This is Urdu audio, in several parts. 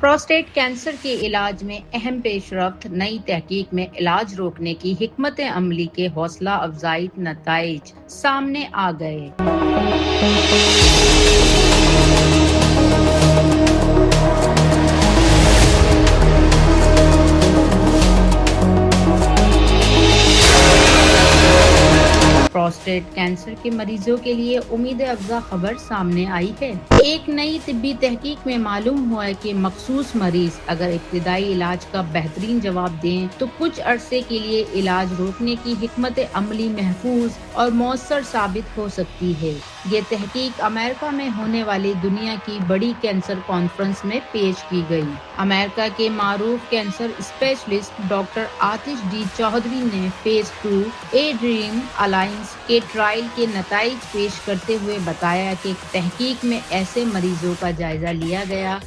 پروسٹیٹ کینسر کے علاج میں اہم پیش رفت، نئی تحقیق میں علاج روکنے کی حکمت عملی کے حوصلہ افزائی نتائج سامنے آ گئے۔ پروسٹیٹ کینسر کے مریضوں کے لیے امید افزا خبر سامنے آئی ہے۔ ایک نئی طبی تحقیق میں معلوم ہوا ہے کہ مخصوص مریض اگر ابتدائی علاج کا بہترین جواب دیں تو کچھ عرصے کے لیے علاج روکنے کی حکمت عملی محفوظ اور مؤثر ثابت ہو سکتی ہے۔ یہ تحقیق امریکہ میں ہونے والی دنیا کی بڑی کینسر کانفرنس میں پیش کی گئی۔ امریکہ کے معروف کینسر اسپیشلسٹ ڈاکٹر آتش ڈی چودھری نے فیز 2 اے ڈریم الائنس کے ٹرائل کے نتائج پیش کرتے ہوئے بتایا کہ تحقیق میں ایسے مریضوں کا جائزہ لیا گیا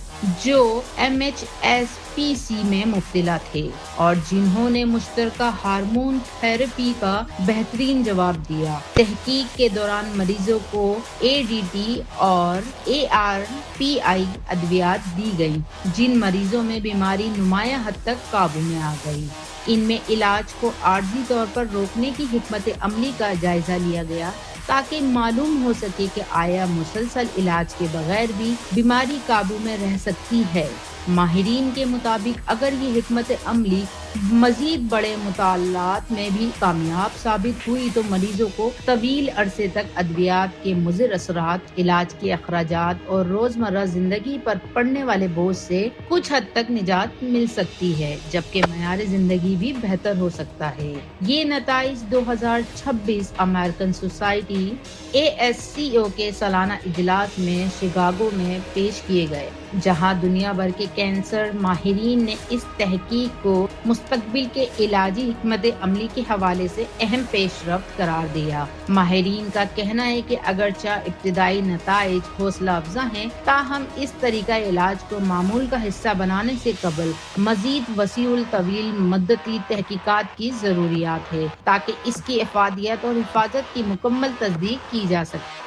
جو MHSPC میں مبتلا تھے اور جنہوں نے مشترکہ ہارمون تھراپی کا بہترین جواب دیا۔ تحقیق کے دوران مریضوں کو ADT اور ARPI ادویات دی گئیں، جن مریضوں میں بیماری نمایاں حد تک قابو میں آ گئی۔ ان میں علاج کو عارضی طور پر روکنے کی حکمت عملی کا جائزہ لیا گیا تاکہ معلوم ہو سکے کہ آیا مسلسل علاج کے بغیر بھی بیماری قابو میں رہ سکتی ہے۔ ماہرین کے مطابق اگر یہ حکمت عملی مزید بڑے مطالعات میں بھی کامیاب ثابت ہوئی تو مریضوں کو طویل عرصے تک ادویات کے مضر اثرات، علاج کے اخراجات اور روزمرہ زندگی پر پڑنے والے بوجھ سے کچھ حد تک نجات مل سکتی ہے، جبکہ معیار زندگی بھی بہتر ہو سکتا ہے۔ یہ نتائج 2026 امریکن سوسائٹی ASCO کے سالانہ اجلاس میں شکاگو میں پیش کیے گئے، جہاں دنیا بھر کے کینسر ماہرین نے اس تحقیق کو مستقبل کے علاجی حکمت عملی کے حوالے سے اہم پیش رفت قرار دیا۔ ماہرین کا کہنا ہے کہ اگرچہ ابتدائی نتائج حوصلہ افزا ہیں، تاہم اس طریقہ علاج کو معمول کا حصہ بنانے سے قبل مزید وسیع الطویل مدتی تحقیقات کی ضروریات ہے تاکہ اس کی افادیت اور حفاظت کی مکمل تصدیق کی جا سکے۔